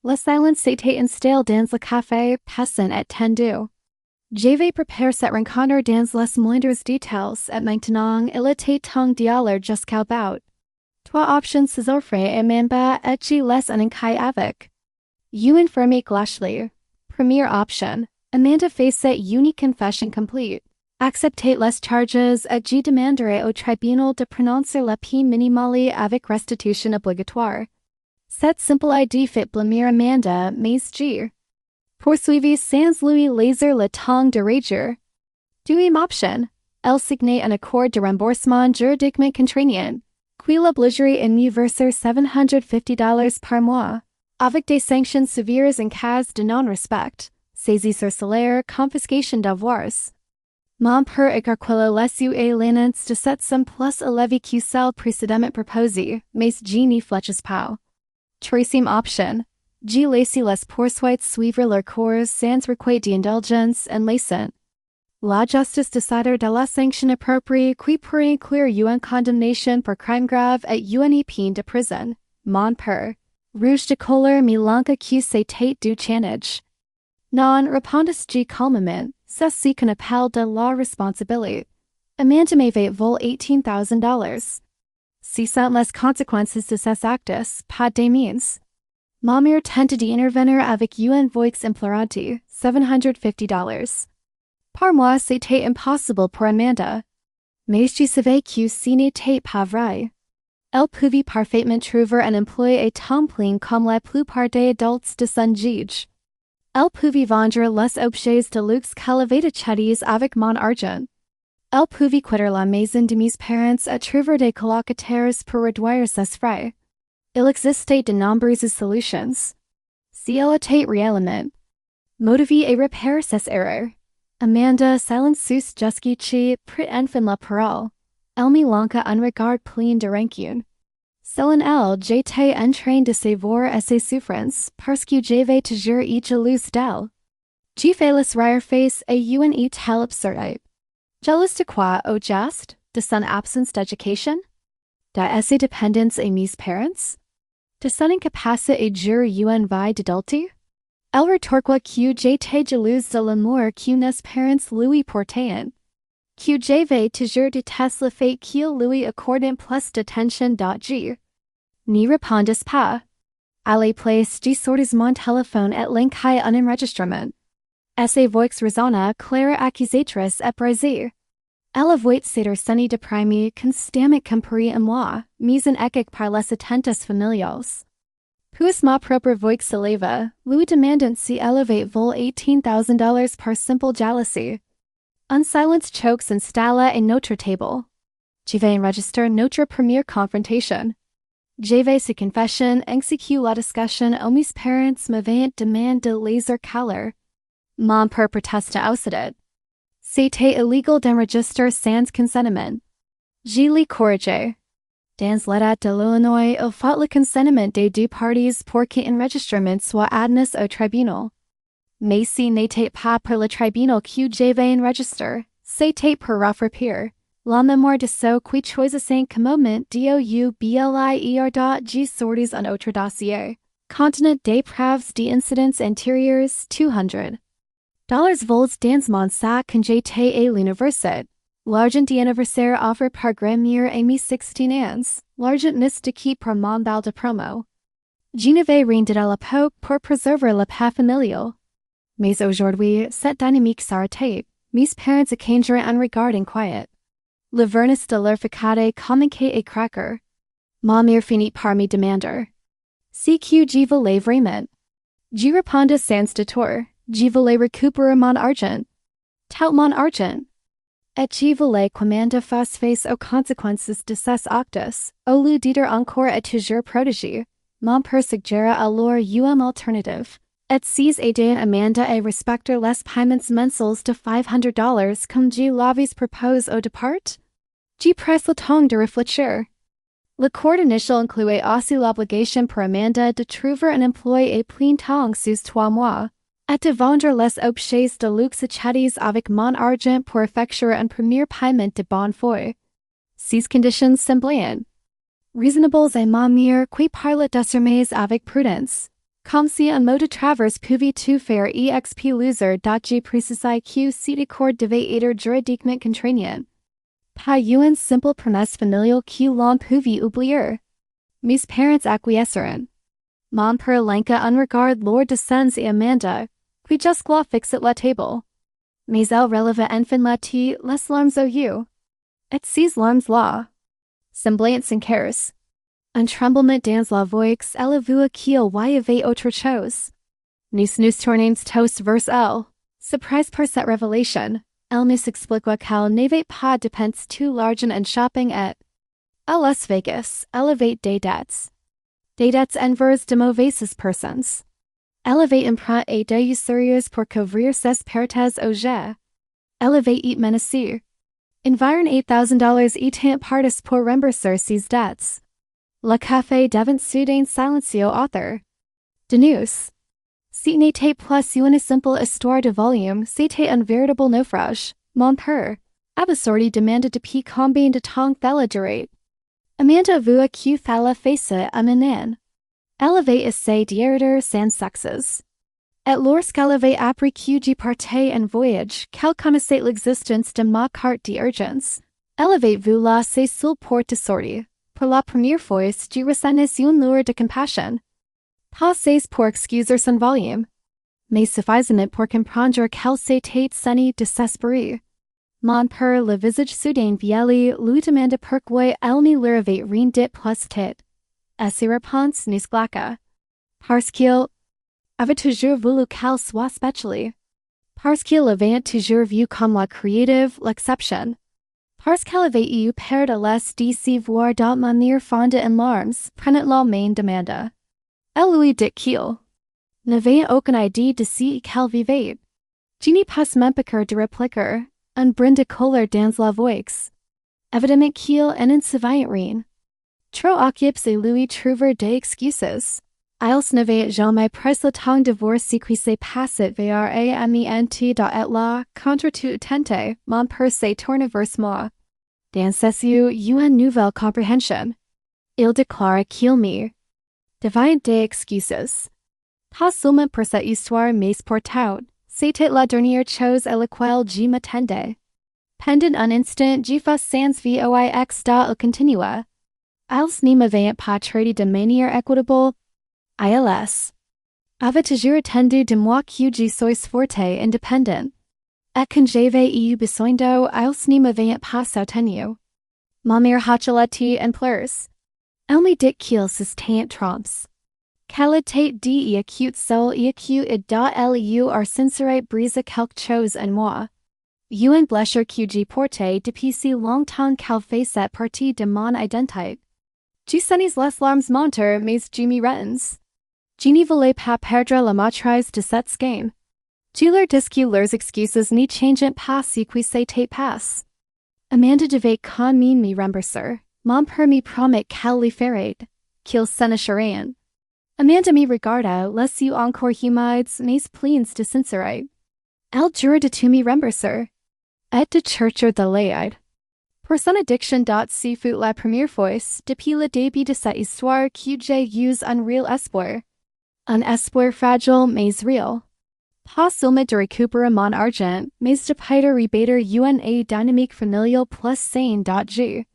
La silence c'était installée dans le café, passant et tendu. Je vais préparer cette rencontre dans les moindres détails et maintenant il était temps d'y aller jusqu'à bout. Trois options s'offrent et Amanda et je les enquête avec. You informe glashly. Première option. Amanda fait cette unique confession complete. Acceptez les charges et je demanderai au tribunal de prononcer la peine minimale avec restitution obligatoire. Cette simple idée fait blâmer Amanda, mais je poursuivi sans lui laisser le temps de réagir. Deuxième option. Elle signe un accord de remboursement juridiquement contraignant, qui l'obligerait à me verser $750 par mois, avec des sanctions sévères en cas de non-respect, saisie sur salaire, confiscation d'avoirs. Mon père écarquille les et l'annonce de cette somme plus élevée que celle précédemment proposée, mais je n'y fletches pas. Troisième option. Je laisse les poursuites suivre leur cours sans requête d'indulgence en laissant la justice décider de la sanction appropriée qui pourrait inclure une condamnation pour crime grave et une peine de prison. Mon père. Rouge de colère me lanka que c'était du chanage. Non répondis je calmement, ceci qu'on appelle de la responsabilité. Amanda m'avait volé $18,000. Si sont les conséquences de ces actes, pas des means. Ma mère tenta d'intervenir avec une voix implorante, $750. Par mois c'était impossible pour Amanda. Mais je savais que ce n'était pas vrai. Elle pouvait parfaitement trouver un emploi à temps plein comme la plupart des adultes de son âge. Elle pouvait vendre les objets de luxe qu'elle avait achetés avec mon argent. Elle pouvait quitter la maison de mes parents et trouver des colocataires pour réduire ses frais. Il existait de nombreuses solutions. Si elle était réellement motivée à réparer ses erreurs, Amanda silencieuse jusqu'à prit enfin la parole. Elle me lança un regard plein de rancune. Selon elle, j'étais en train de savoir ses souffrances parce que j'avais toujours eu jalouse d'elle. J'ai fait les rire face à une telle absurdité. Jalouse de quoi, au juste? De son absence d'éducation? De ses dépendances à mes parents? De son incapacité à gérer une vie d'adulte? Elle retorqua que j'étais jalouse de l'amour que nos parents lui portaient. Que j'avais toujours détesté le fait qu'il lui accordait plus d'attention d'aujourd'hui. N'y répondis pas. À la place, je sortis mon téléphone et l'enquai un enregistrement. Sa voix résonna claire accusatrice et brisée. Elle avait s'être sentie déprimée constamment comparée à moi, mise en échec par les attentes familiales. Puis ma propre voix s'éleva, lui demandant si elle avait volé $18,000 par simple jalousie. Un silence choke s'installa à notre table. Je vais enregistrer notre première confrontation. J'avais sa confession ainsi que la discussion où mes parents m'avaient demandé de laisser caler. Mon père protesta aussitôt. C'était illégal d'enregistrer sans consentement. Je l'ai corrigé. Dans l'état de l'Illinois, il faut le consentement des deux parties pour qu'un enregistrement soit admis au tribunal. Mais si n'était pas pour le tribunal que j'avais enregistré, c'était pour rattraper la mémoire de ceux qui choisissaient comme moment d'oublier sorties en autre dossier, contenant des preuves d'incidents antérieurs, $200 vols dans mon sac quand j'étais à l'université. L'argent d'anniversaire offert par grand-mère à mes 16 ans, l'argent n'est de qui pour mon bal de promo. Je n'avais rien de l'époque pour préserver la paix familiale. Mais aujourd'hui, cette dynamique s'arrêtait. Mes parents échangeraient un regard inquiet. Le vernis de leur facade communiquait et craquer. Ma mère finit par me demander. Si que je voulais vraiment? Je répondis sans détour. Je voulais récupérer mon argent. Tout mon argent. Et je voulais qu'Amanda fasse face aux conséquences de ces actes, au lieu d'être encore et toujours protégée. Mon père suggéra alors une alternative. Et s'ils aidaient Amanda à respecter les paiements mensuels de $500 comme je l'avais proposé au départ? Je pris le temps de réfléchir. L'accord initial incluait aussi l'obligation pour Amanda de trouver un emploi à plein temps sous 3 mois, et de vendre les objets de luxe achetés avec mon argent pour effectuer un premier paiement de bonne foi. Ces conditions semblaient raisonnables à ma mère qui parlait désormais avec prudence. Comme si un mot de travers pouvait tout faire exp loser. J'ai précisé que cet accord devait être juridiquement contraignant. Pas une simple promesse familiale que l'on pouvait oublier. Mes parents acquiesceront. Mon père lança un regard lourd de sens et Amanda, qui jusqu'à fixait la table. Mais elle releva enfin la tête, les larmes aux yeux. Et ces larmes-là, semblaient sincères. Un tremblement dans la voix, elle avoua qu'il y avait autre chose. Nous tournons tous vers elle. Surprised par cette révélation, elle nous expliqua qu'elle n'avait pas dépensé tout l'argent en shopping et, à Las Vegas, elle avait des dettes. Des dettes envers de mauvaises personnes. Elle avait emprunté des usuriers pour couvrir ses pertes au jeu. Elle avait été menacée. Environ $8,000 étant partis pour rembourser ses dettes. Le café devint soudain silencieux author. De nous. Ce n'était plus une simple histoire de volume, c'était un véritable naufrage. Mon père, abasourdi, demanda depuis combien de temps cela durait. Amanda avoua qu'il fallait faire ça à Manan. Elle avait essayé d'errer sans succès. Et lorsqu'elle avait appris que je partais en voyage, qu'elle connaissait l'existence de ma carte d'urgence, elle avait vu là ses seules portes de sortie. Pour la première fois, je ressentais une lueur de compassion. Pas assez pour excuser son volume, mais suffisamment pour comprendre qu'elle s'était sentie désespérée. Mon père, le visage soudain vieilli, lui demanda pourquoi elle ne leur avait rien dit plus tôt. Et ses réponses nous glaça. Parce qu'il avait toujours voulu qu'elle soit spéciale. Parce qu'il avait toujours vu comme la créative, l'exception. Parce qu'elle avait eu peur de se voir de manière fondue en larmes, prenant la main d'Amanda. Elle lui dit qu'il n'avait aucune idée de ce qu'elle vivait. Je n'ai pas m'empêcher de répliquer, un brin de colère dans la voix. Évidemment qu'il n'en savait rien. Trop occupé lui trouver des excuses. Ils n'avaient jamais pris le temps de voir ce qui s'est passé vers et là, contre toute attente, mon père s'est tourné vers moi. Dans ses yeux, une nouvelle compréhension. Il déclara qu'il me devait des excuses. Pas seulement pour cette histoire mais pour tout. C'était la dernière chose à laquelle je m'attendais. Pendant un instant, je fus sans voix il continua. Ils ne m'avaient pas traité de manière équitable. Ils avaient toujours attendu de moi que je sois forte et indépendante. Et quand j'avais eu besoin d'eux, ils ne m'avaient pas soutenu. Ma mère hachalatit en pleurs. Elle me dit qu'ils s'étaient trompés. Qu'elle était de acute seule et que elle eu sincère brise quelque chose en moi. Une blessure que j'ai portée depuis si longtemps qu'elle faisait partie de mon identité. Je sentais les larmes monter mais je me retins. Je ne voulais pas perdre la maîtrise de cette schème. Je leur dis que leurs excuses ne changent pas ce qui s'était passé. Amanda devait quand même me rembourser. Mon père me promet qu'elle le ferait, qu'il s'en assurerait. Amanda me regarda, les yeux encore humides, mais pleins de sincérité. Elle jura de tout me rembourser. Et de chercher de l'aide. Pour son addiction ce fut la première fois, depuis le début de cette histoire, que j'ai eu un réel espoir. Un espoir fragile mais réel. Pas seulement de récupérer mon argent, mais de pouvoir rebâtir une dynamique familiale plus saine. J'ai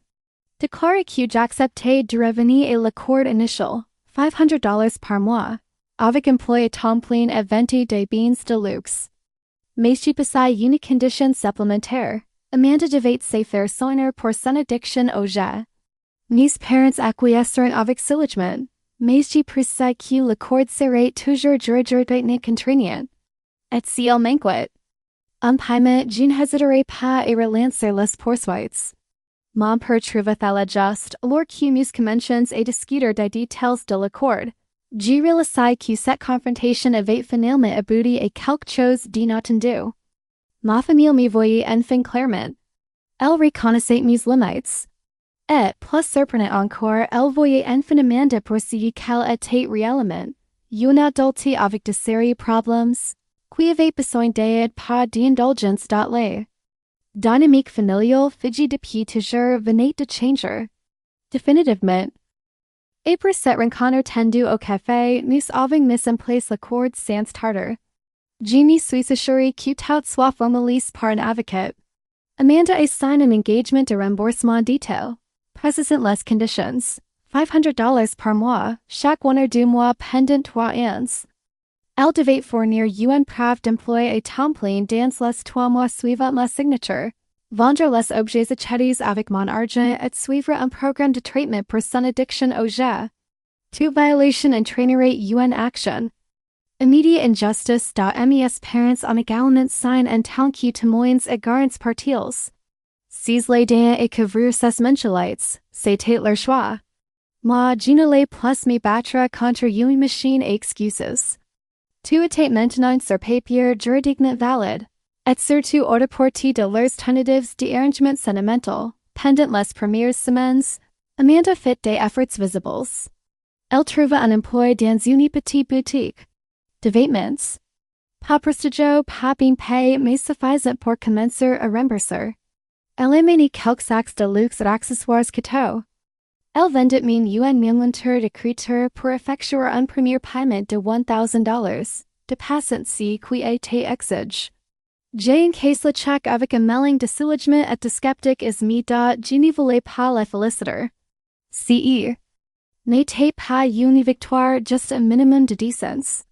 déclaré que j'acceptais de revenir à l'accord initial, $500 par mois, avec emploi à temps plein et vente des biens de luxe. Mais j'ai passé une condition supplémentaire. Amanda devait se faire soigner pour son addiction au jeu. Mes parents acquiesceront avec soulagement, mais j'ai précisé que l'accord serait toujours juridiquement contraignant. Et si elle manquait un paiement, je n'hésiterai pas à relancer les poursuites. Mon père trouva la juste, alors que nous commencions à discuter des détails de l'accord. Je réalisai que cette confrontation avait finalement abouti à quelque chose d'inattendu. Ma famille me voyait enfin clairement. Elle reconnaissait mes limites. Et, plus surprenant encore, elle voyait enfin Amanda pour ce qu'elle était réellement, une adulte avec de sérieux problèmes, qui avait besoin d'aide pas d'indulgence. La dynamique familiale figée depuis toujours venait de changer. Définitivement. Après cette rencontre tendue au café, nous avons mis en place l'accord sans tarder. Je me suis assuré que tout soit formalisé par un avocat. Amanda a signed an engagement de remboursement detail. Précisant les conditions. $500 par mois, chaque 1 ou 2 mois pendant 3 ans. Elle devait fournir une preuve d'emploi à temps plein dans les 3 mois suivant la signature. Vendre les objets achetés avec mon argent et suivre un programme de traitement pour son addiction au jeu. Toute violation entraînerait une action. Immediate injustice. Mes parents ont également signé en tant que témoins et garants partils. S'ils les donnent et couvrir ces mensualités, c'était leur choix. Moi, je ne l'ai plus me battre contre une machine à excuses. Tout était maintenant sur papier juridiquement valide. Et surtout hors de portée de leurs tentatives d'arrangement sentimental, pendant les premières semaines, Amanda fit des efforts visibles. Elle trouva un emploi dans une petite boutique de vêtements. Pas prestigieux, pas bien payé, mais suffisant pour commencer à rembourser. Elle émanait quelques sacs de luxe et accessoires cadeaux. Elle vendait une monture d'écriture pour effectuer un premier paiement de $1,000, de patience qui était exige. J'ai encaissé le chèque avec un mélange de soulagement et de sceptique je ne voulais pas les féliciter. Ce n'était pas une victoire, juste un minimum de décence.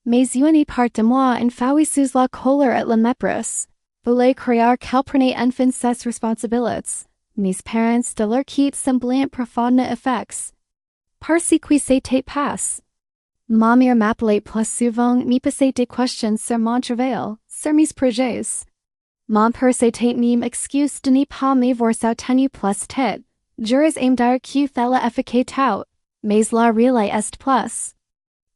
Mais une part de moi enfouie sous la colère et la mépris, voulait croire qu'elle prenait enfin ses responsabilités. Mes parents de leur quitte semblant profondément affectés. Par ce qui s'était passé. Ma mère m'appelait plus souvent, me posait des questions sur mon travail, sur mes projets. Mon père s'était même excuse de ne pas m'avoir soutenu plus tête. J'aurais aimé dire qu'il fallait efficace tout, mais la réalité est plus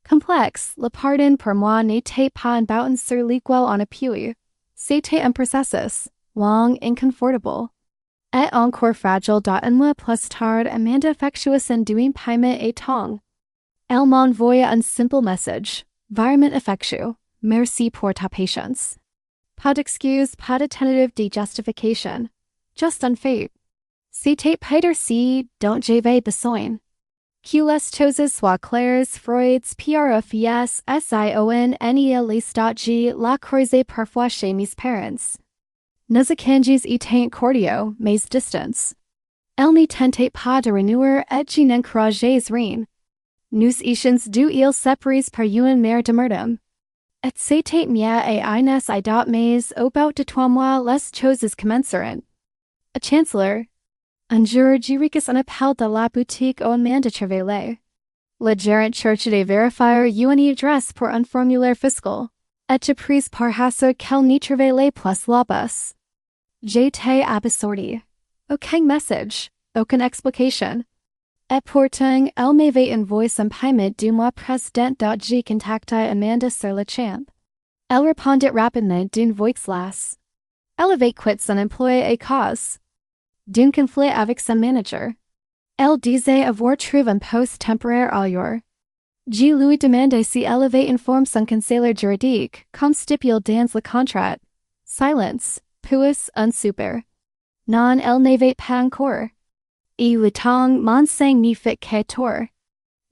complexe. Le pardon pour moi n'était pas un bouton sur lequel on appuie. C'était un processus, long, inconfortable. Et encore fragile. Un mois plus tard, Amanda effectua son deuxième paiement et temps. Elle m'envoya un simple message. Virement effectué. Merci pour ta patience. Pas d'excuse, pas de tentative de justification. Just un fait. C'était Peter C. dont j'avais besoin. Que les choses soient claires. Freud's profs sionel la croisée parfois chez mes parents. Nos échanges étaient cordiaux, mais distants. Elle ne tentait pas de renouer et je n'encourageais rien. Nous étions deux îles séparées par une mer de merdum. Et c'était mieux et ines idot mais au bout de 3 mois les choses commenceront. A chancellor. Un jour je reçus un appel de la boutique où Amanda travaillait. Le gérant cherchait de vérifier une adresse pour un formulaire fiscal. Et je pris par hasard qu'elle n'y travaillait plus là-bas. J'étais abasourdi. Aucun message, aucune explication. Et pourtant, elle m'avait envoyé son paiement du mois précédent. J'ai contacté Amanda sur le champ. Elle répondit rapidement d'une voix lasse. Elle avait quitté son emploi à cause d'un conflit avec son manager. Elle disait avoir trouvé un poste temporaire ailleurs. Je lui demandai si elle avait informé son conseiller juridique, comme stipulé dans le contrat. Silence, puis un soupir. Non, elle n'avait pas encore. Et le temps m'enseigne n'y fit que tort.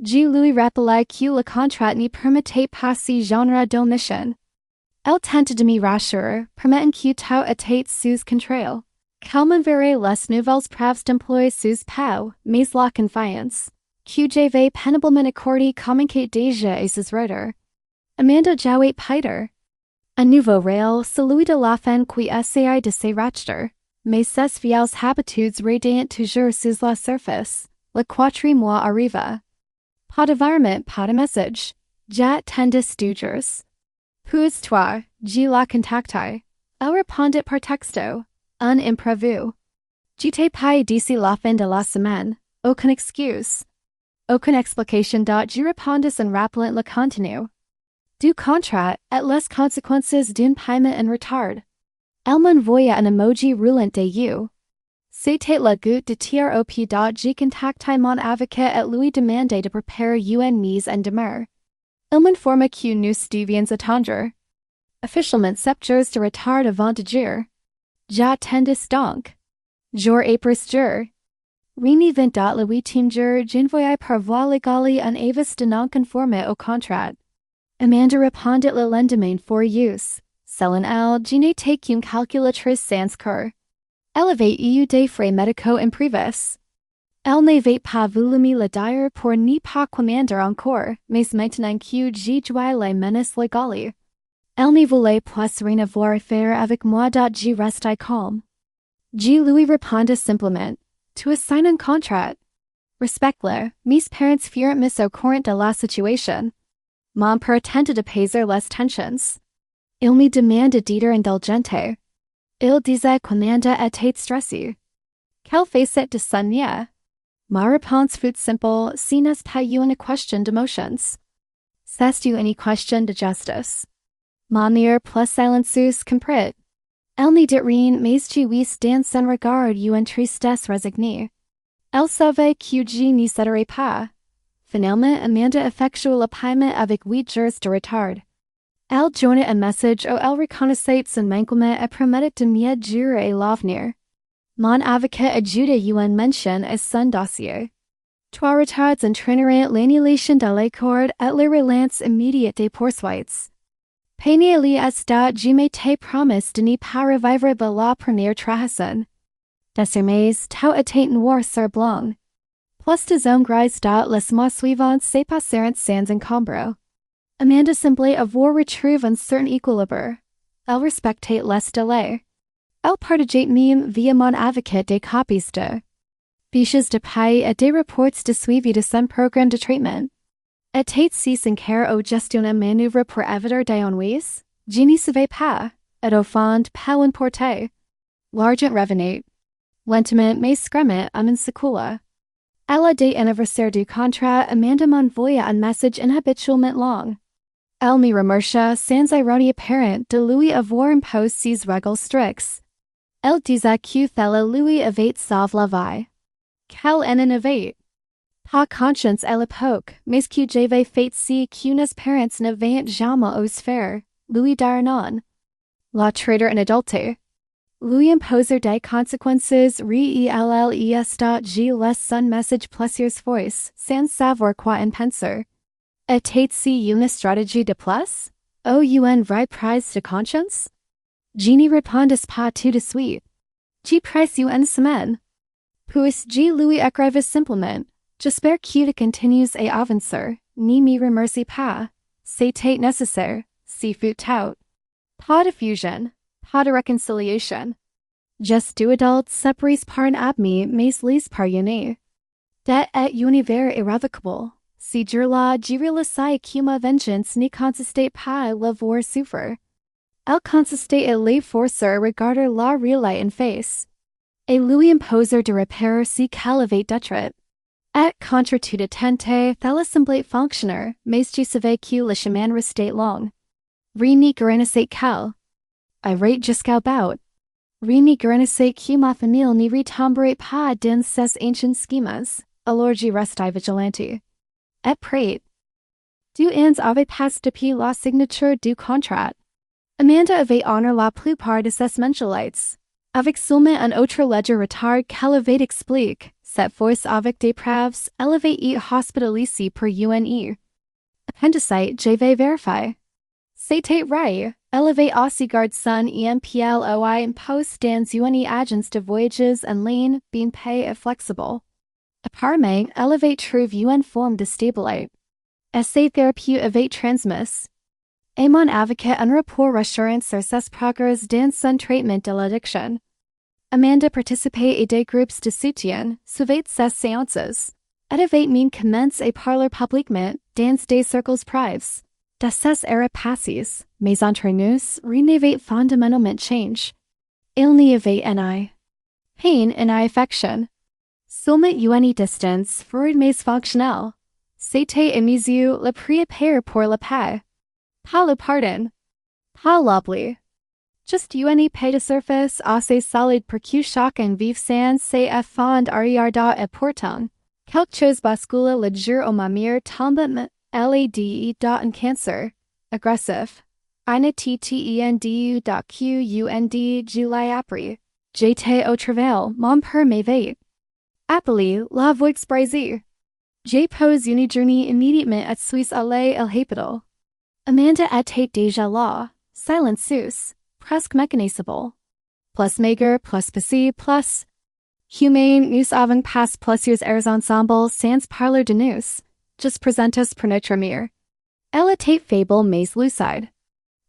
Je lui rappelai que le contrat ne permettait pas ce genre d'omission. Elle tenta de me rassurer, permettant que tout était sous contrôle. Qu'elle m'enverrait les nouvelles preuves d'emploi sous peu, mais la confiance. Que j'avais péniblement accordé communiquait déjà à ses reuters. Amanda jouait Peter. Un nouveau réel, celui de la fin qui essayait de se racheter. Mais ses vieilles habitudes radiant toujours sous la surface. Le 4e mois arriva. Pas de virement, pas de message. J'attendais 2 jours. Puis toi, je la contactai. Elle répondit par texto. Un imprévu. J'étais pas d'ici la fin de la semaine. Aucune excuse. Aucune explication. Je répondis en rappelant le contenu du contrat et les conséquences d'un paiement en retard. Elle m'envoya un emoji roulant de you. C'était la goutte de trop. J'ai contacté mon avocat et lui demandé de préparer une mise en demeure. Il m'informa que nous devions attendre. Officiellement 7 jours de retard avant de jour. J'attendis donc. Jour après jour. Rini vint Louis Timger, j'envoie par voie légale un avis de non conforme au contrat. Amanda répondit le lendemain for use. Selon elle, je n'étais qu'une calculatrice sans cœur. Elle avait eu des frais médicaux imprévus. Elle n'avait pas voulu me le dire pour ne pas commander encore, mais maintenant que j'ai joué les menaces légales. Elle ne voulait plus rien avoir à faire avec moi je restais calme. Je lui répondis simplement, tu as signé un contrat. Respect-le, mes parents furent mis au courant de la situation. Mon père tentait d'apaiser les tensions. Il me demandait d'être indulgente. Il disait qu'Amanda était stressée. Quelle facette de son nez? Ma réponse fut simple, ce n'est pas une question d'émotions. C'est une question de justice. Mon air plus silencieuse comprit. Elle ne dit rien, mais je vis dans son regard une tristesse résignée. Elle savait que je n'y céderais pas. Finalement, Amanda effectua le paiement avec 8 jours de retard. Elle joignit un message où elle reconnaissait son manquement et promettait de mieux gérer l'avenir. Mon avocat ajouta une mention à son dossier. 3 retards entraîneraient l'annulation de l'accord et la relance immédiate des poursuites. Peignez-les à je m'étais promis de ne pas revivre de la première trahison. Désormais, tout était noir sur blanc. Plus de hommes gris les mois suivants se passèrent sans encombre. Amanda semblait avoir retrouvé un certain équilibre. Elle respectait les délais. Elle partageait même via mon avocat des copies de fiches de paie et des rapports de suivi de son programme de traitement. Était-ce sincère ou gestion une manœuvre pour éviter des ennuis? Je n'y savais pas, et au fond, pas importait. L'argent revenait. Lentement mais scremment à mon secours. À la date anniversaire du contrat, Amanda m'envoya un message inhabituellement long. Elle me remercia sans ironie apparente de lui avoir imposé ses règles strictes. Elle disait que fallait lui avait sauvé la vie. Qu'elle en avait. Pas conscience à l'époque, mais que j'avais fait si qu'unes parents n'avaient jamais osé faire, lui dire non. La trader en adulte. Lui imposer des conséquences réelles je laisse son message plusieurs fois, sans savoir quoi en penser. Était-ce une stratégie de plus? Ou une vraie prise de conscience? Je n'y répondis pas tout de suite. Je pris une semaine. Puis je lui écrivis simplement, j'espère que tu continues à avancer, ne me remercie pas. C'était nécessaire, si fut tout. Pas de fusion, pas de réconciliation. Just 2 adultes séparés par un abîme mais liés par une. Det est univers irrévocable. Si jour-là je réalisais que ma vengeance ne consistait pas à l'avoir souffert. Elle consistait à les forcer à regarder la réalité en face. Et lui imposer de repérer ce qu'elle avait détruit. Et contre toute attente, fallait sembler fonctionnaire, mais je savais que le chemin restait long. Rien ne garantissait qu'elle irait jusqu'à bout. Rien ne garantissait que ma famille ne retomberait pas dans ces anciens schémas, alors je restais vigilante. Et prête. 2 ans avaient passé depuis la signature du contrat. Amanda avait honoré la plupart de ses mensualités. Avec seulement un autre léger retard qu'elle avait expliqué, cette fois avec des preuves, elle avait été hospitalisée pour une appendicite, j'avais vérifié. C'était vrai, elle avait aussi gardé son emploi en poste dans une agence de voyages en ligne, bien payée et flexible. Apparemment, elle avait trouvé une forme de stabilité. Et ses thérapies avaient transmis. Et mon avocat un rapport rassurant sur ses progrès dans son traitement de l'addiction. Amanda participait à des groupes de soutien, suivait ses séances. Elle avait même commencé à parler publiquement dans des cercles privés. De ces era passés, mais entre nous, rien n'avait fondamentalement changé. Il n'y avait ni pain ni affection. Seulement une distance fort mais fonctionnelle. C'était à mes yeux le prix à payer pour la paix. Pas le pardon. Pas l'oubli. Juste une paix de surface assez solide pour que chacun vive sans se fond arrière et pourtant. Quelque chose bascule le jour où ma mère tombe malade d'un cancer agressif. Une ttendu qu'und July après. J'étais au travail, mon père m'avait Appelez la voix Brésil. J pose une journée immédiatement à suis allé el hospital. Amanda était déjà là, silencieuse, presque mécanisable. Plus maigre, plus passé, plus humane, nous avons pas plusieurs heures ensemble sans parler de nous, just présentés pour notre mire. Elle était faible mais lucide.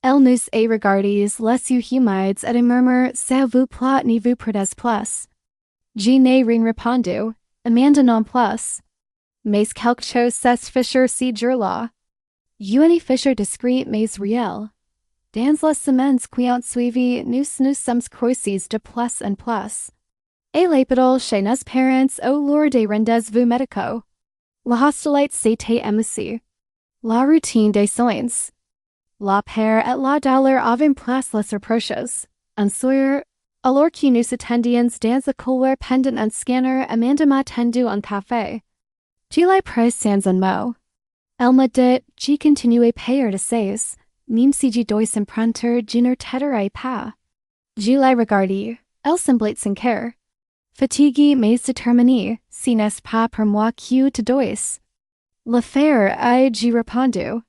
Elle nous a regardés les yeux humides et murmure, ça vous plaît ni vous perdez plus. Je n'ai rien répondu, Amanda non plus. Mais quelque chose s'est fiché si jour-là. Une fiché discrète mais réelle. Dans les semaines qui ont suivi, nous sommes croisis de plus en plus. Et l'hôpital chez nos parents au lors des rendez-vous médicaux. La hostilité s'était émoussée. La routine des soins. La peur et la douleur avaient place les reproches. En sœur, alors que nous attendions dans le couloir pendant un scanner, Amanda m'a tendu un café. Je l'ai pris sans un mot. Elle m'a dit, je continuais payer de 16, même si je dois emprunter, je ne t'aiderai pas. Je l'ai regardé, elle semblait sincère. Fatiguée mais déterminée, si n'est pas pour moi que tu dois. L'affaire est, j'ai répondu.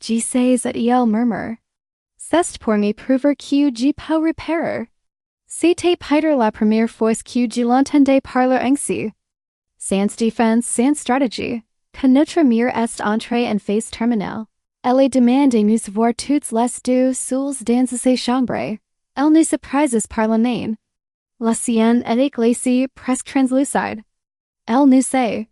Je sais et elle murmure. C'est pour me prouver que je peux réparer. C'était peut-être la première fois que je l'entendais parler ainsi. Sans défense, sans stratégie, que notre mire est entrée en phase terminale. Elle a demandé nous voir toutes les deux seules dans sa chambre. Elle nous surprise par la main. La sienne est glacée, presque translucide. Elle nous sait.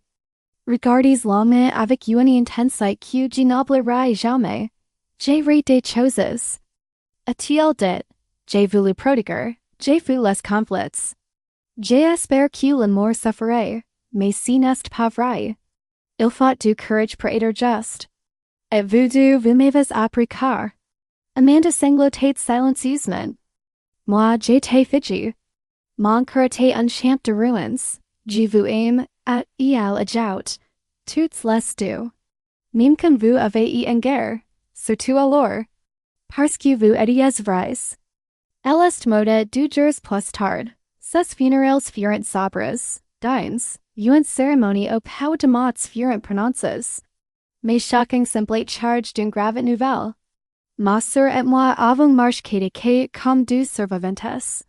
Regardez la main avec une intensité que je n'oublierai jamais. J'ai ri des choses. A-t-il dit, j'ai voulu prodiguer, j'ai vu les conflits. J'espère que l'amour suffirait, mais si n'est pas vrai. Il faut du courage pour être juste. Et vous m'avez appris car. Amanda sanglotait silencieusement. Moi j'étais figée. Mon cœur était un champ de ruines. Je vous aime, et elle ajoute. Toutes les deux. Même quand vous avez eu une guerre, surtout alors. Parce que vous étiez vrais. Elle est morte 2 jours plus tard. Ses funérailles furent sobres, dines, une cérémonie au pas de mots furent prononcées. Mais shocking semblait chargé d'une grave nouvelle. Ma sœur et moi avons marché comme deux survivantes.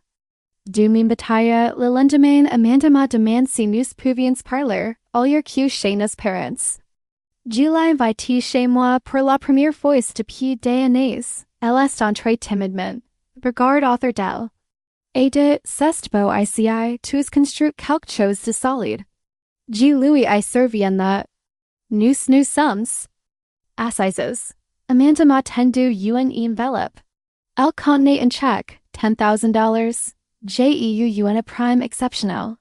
Du même bataille, le lendemain, Amanda m'a demandé si nous pouvions parler, au lieu que chez nos parents. Je l'ai invitée chez moi pour la première fois depuis des années. Elle est entrée timidement. Regarde autour d'elle. Et de, c'est beau ici, tous construit quelque chose de solide. Je lui ai servi en the. Nous sommes. Assises. Amanda m'a tendu une enveloppe. Elle contenait un chèque, $10,000. J'ai eu une prime exceptionnelle.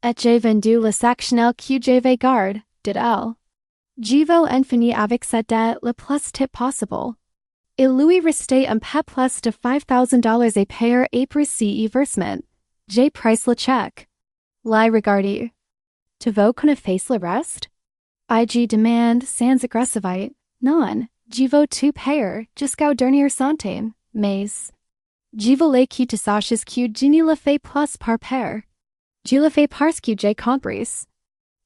Et j'ai vendu le sectionnel que j'avais gardé, dit-elle. Je veux en finir avec cette dette le plus tôt possible. Il lui restait un peu plus de $5,000 à payer après ce versement. J'ai pris le chèque. L'ai regardé. Tu veux qu'on efface le reste? Je demande sans agressivité. Non, je veux tout payer jusqu'au dernier centime, mais je voulais que tu saches que je ne le fais plus par peur. Je le fais parce que j'ai compris.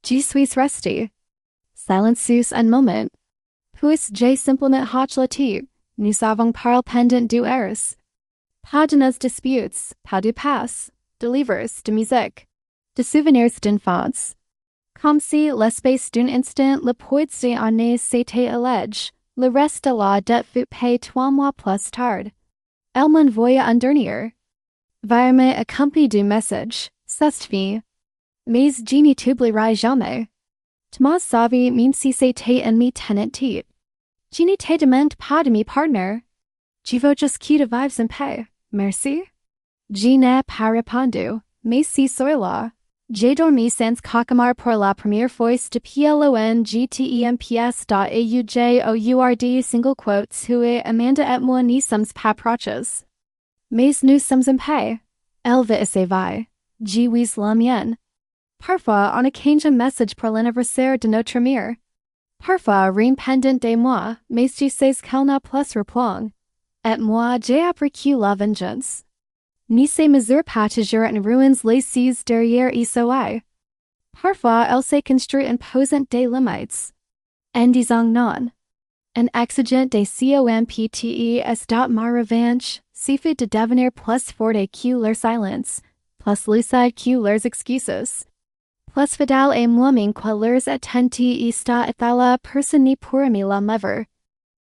Je suis resté. Silencieuse un moment. Puis j'ai simplement hoché la tête. Nous avons parlé pendant 2 heures. Pas de nos disputes, pas de passe, de livres, de musique, de souvenirs d'enfance. Comme si l'espace d'un instant le poids des années s'était allégé, le reste de la dette fut payé 3 mois plus tard. Elle m'envoya un dernier. Vraiment accompagné du message, c'est fini. Mais je ne t'oublierai jamais. Tu m'as sauvé même si c'était ennemi tenant-tête. Je ne te demande pas de me pardonner. Je veux juste que tu vives en paix. Merci. Je n'ai pas répondu, mais si soir-là, j'ai dormi sans cauchemar pour la première fois depuis LONGTEMPS.AUJOURD single quotes où Amanda et moi ne sommes pas proches. Mais nous sommes en paix. Elle va et va. Je suis la mienne. Parfois, on échange un message pour l'anniversaire de notre mère. Parfois, rien pendant de moi, mais je sais qu'elle n'a plus replong. Et moi, j'ai appris que la vengeance ne se mesure pas toujours en ruines laissées derrière ISOI. Parfois elle se construit imposant des limites. En disant non. Un accident de comptes dot ma revanche, suffit de devenir plus forte que leur silence, plus lucide que leurs excuses. Plus fidèle et moins que leurs attentes está la personne pour me la mever.